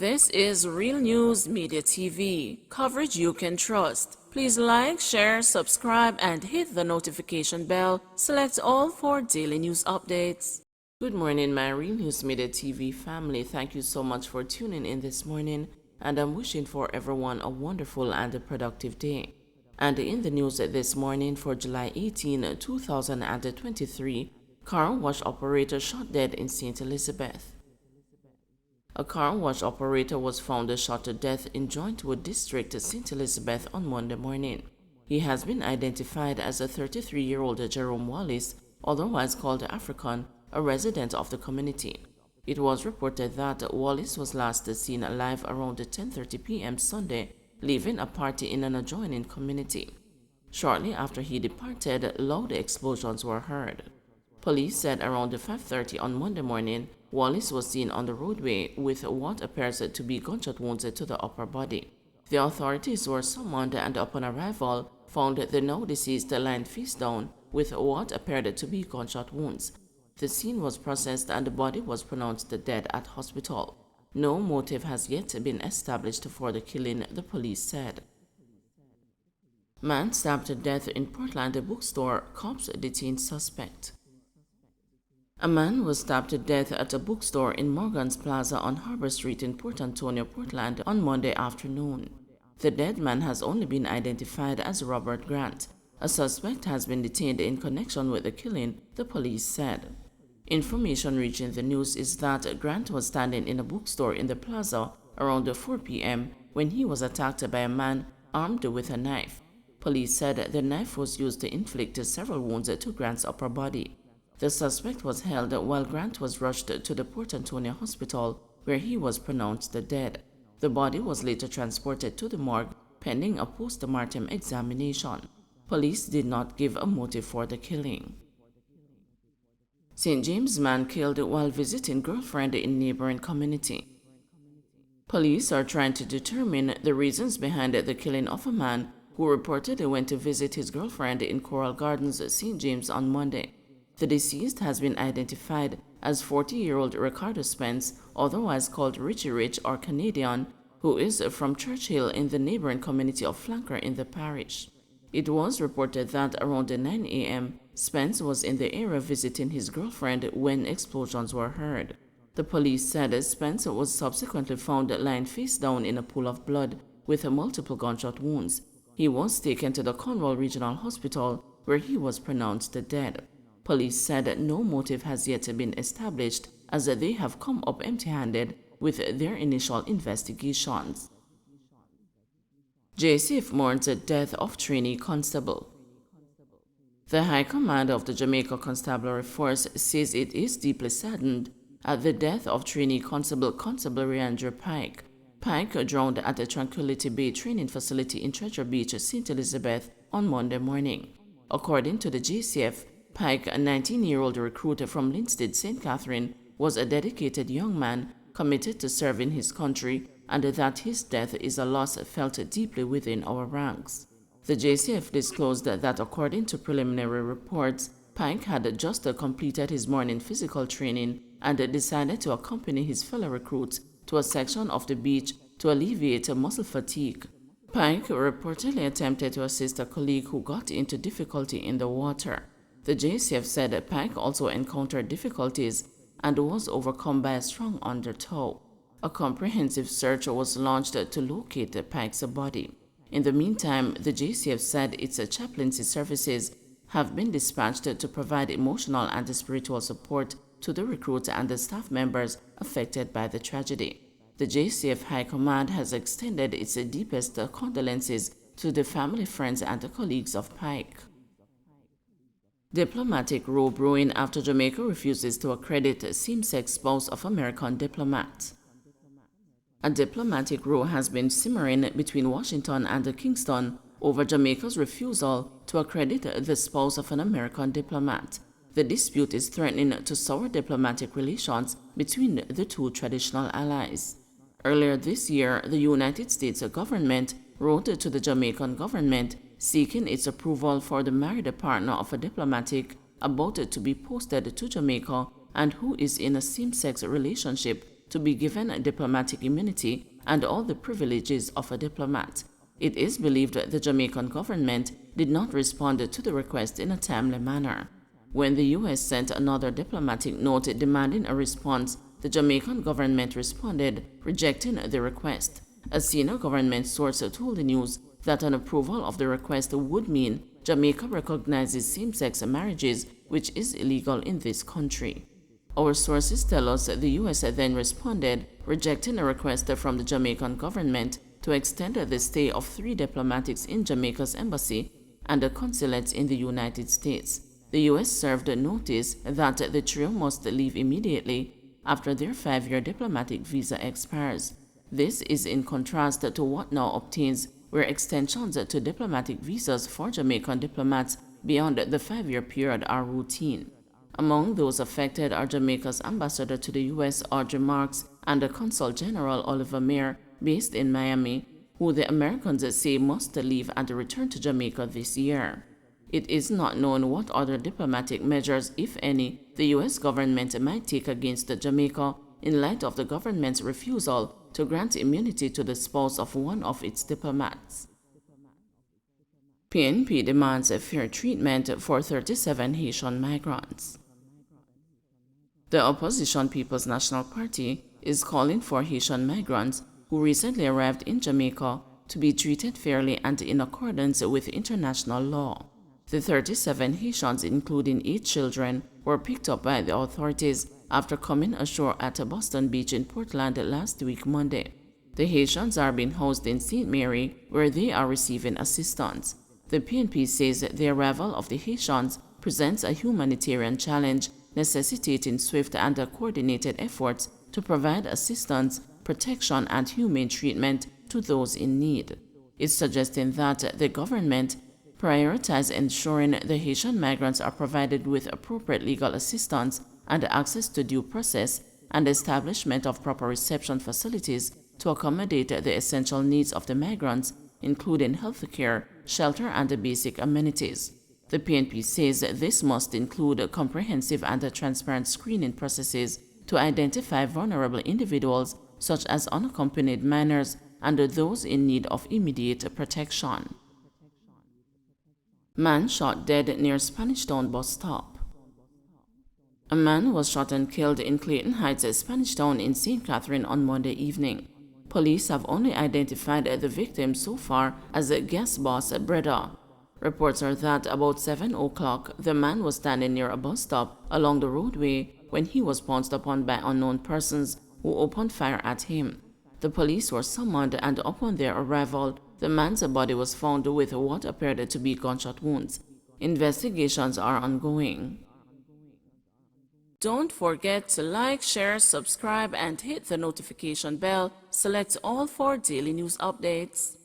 This is Real News Media TV, coverage you can trust. Please like, share, subscribe, and hit the notification bell. Select all for daily news updates. Good morning, my Real News Media TV family. Thank you so much for tuning in this morning, and I'm wishing for everyone a wonderful and a productive day. And in the news this morning for July 18, 2023, car wash operator shot dead in St. Elizabeth. A car wash operator was found shot to death in Jointwood District, St. Elizabeth on Monday morning. He has been identified as a 33-year-old Jerome Wallace, otherwise called African, a resident of the community. It was reported that Wallace was last seen alive around 10:30 p.m. Sunday, leaving a party in an adjoining community. Shortly after he departed, loud explosions were heard. Police said around 5:30 on Monday morning, Wallace was seen on the roadway with what appears to be gunshot wounds to the upper body. The authorities were summoned and upon arrival found the now deceased lying face down with what appeared to be gunshot wounds. The scene was processed and the body was pronounced dead at hospital. No motive has yet been established for the killing, the police said. Man stabbed to death in Portland bookstore, cops detain suspect. A man was stabbed to death at a bookstore in Morgan's Plaza on Harbor Street in Port Antonio, Portland on Monday afternoon. The dead man has only been identified as Robert Grant. A suspect has been detained in connection with the killing, the police said. Information reaching the news is that Grant was standing in a bookstore in the plaza around 4 p.m. when he was attacked by a man armed with a knife. Police said the knife was used to inflict several wounds to Grant's upper body. The suspect was held while Grant was rushed to the Port Antonio Hospital, where he was pronounced dead. The body was later transported to the morgue pending a post-mortem examination. Police did not give a motive for the killing. St. James man killed while visiting girlfriend in neighboring community. Police are trying to determine the reasons behind the killing of a man who reportedly went to visit his girlfriend in Coral Gardens, St. James on Monday. The deceased has been identified as 40-year-old Ricardo Spence, otherwise called Richie Rich or Canadian, who is from Churchill in the neighboring community of Flanker in the parish. It was reported that around 9 a.m., Spence was in the area visiting his girlfriend when explosions were heard. The police said Spence was subsequently found lying face down in a pool of blood with multiple gunshot wounds. He was taken to the Cornwall Regional Hospital, where he was pronounced dead. Police said no motive has yet been established as they have come up empty-handed with their initial investigations. JCF mourns the death of trainee constable. The High Command of the Jamaica Constabulary Force says it is deeply saddened at the death of trainee Constable Reandra Pike. Pike drowned at the Tranquility Bay training facility in Treasure Beach, St. Elizabeth on Monday morning. According to the JCF, Pike, a 19-year-old recruit from Linstead, St. Catherine, was a dedicated young man committed to serving his country, and that his death is a loss felt deeply within our ranks. The JCF disclosed that according to preliminary reports, Pike had just completed his morning physical training and decided to accompany his fellow recruits to a section of the beach to alleviate muscle fatigue. Pike reportedly attempted to assist a colleague who got into difficulty in the water. The JCF said Pike also encountered difficulties and was overcome by a strong undertow. A comprehensive search was launched to locate Pike's body. In the meantime, the JCF said its chaplaincy services have been dispatched to provide emotional and spiritual support to the recruits and the staff members affected by the tragedy. The JCF High Command has extended its deepest condolences to the family, friends, and the colleagues of Pike. Diplomatic row brewing after Jamaica refuses to accredit same-sex spouse of American diplomat. A diplomatic row has been simmering between Washington and Kingston over Jamaica's refusal to accredit the spouse of an American diplomat. The dispute is threatening to sour diplomatic relations between the two traditional allies. Earlier this year, the United States government wrote to the Jamaican government seeking its approval for the married partner of a diplomatic about to be posted to Jamaica and who is in a same-sex relationship to be given diplomatic immunity and all the privileges of a diplomat. It is believed the Jamaican government did not respond to the request in a timely manner. When the U.S. sent another diplomatic note demanding a response, the Jamaican government responded, rejecting the request. A senior government source told the news that an approval of the request would mean Jamaica recognizes same-sex marriages, which is illegal in this country. Our sources tell us the U.S. then responded, rejecting a request from the Jamaican government to extend the stay of 3 diplomats in Jamaica's embassy and the consulates in the United States. The U.S. served a notice that the trio must leave immediately after their 5-year diplomatic visa expires. This is in contrast to what now obtains, where extensions to diplomatic visas for Jamaican diplomats beyond the 5-year period are routine. Among those affected are Jamaica's ambassador to the U.S., Audrey Marks, and the Consul General Oliver Mayer, based in Miami, who the Americans say must leave and return to Jamaica this year. It is not known what other diplomatic measures, if any, the U.S. government might take against Jamaica in light of the government's refusal to grant immunity to the spouse of one of its diplomats. PNP demands a fair treatment for 37 Haitian migrants. The opposition People's National Party is calling for Haitian migrants who recently arrived in Jamaica to be treated fairly and in accordance with international law. The 37 Haitians, including 8 children, were picked up by the authorities after coming ashore at Boston Beach in Portland last week Monday. The Haitians are being housed in St. Mary, where they are receiving assistance. The PNP says the arrival of the Haitians presents a humanitarian challenge, necessitating swift and coordinated efforts to provide assistance, protection, and humane treatment to those in need. It's suggesting that the government prioritize ensuring the Haitian migrants are provided with appropriate legal assistance and access to due process and establishment of proper reception facilities to accommodate the essential needs of the migrants, including health care, shelter, and basic amenities. The PNP says this must include comprehensive and transparent screening processes to identify vulnerable individuals such as unaccompanied minors and those in need of immediate protection. Man shot dead near Spanish Town bus stop. A man was shot and killed in Clayton Heights, Spanish Town in St. Catherine on Monday evening. Police have only identified the victim so far as a guest boss, Breda. Reports are that about 7 o'clock, the man was standing near a bus stop along the roadway when he was pounced upon by unknown persons who opened fire at him. The police were summoned, and upon their arrival, the man's body was found with what appeared to be gunshot wounds. Investigations are ongoing. Don't forget to like, share, subscribe, and hit the notification bell. Select all for daily news updates.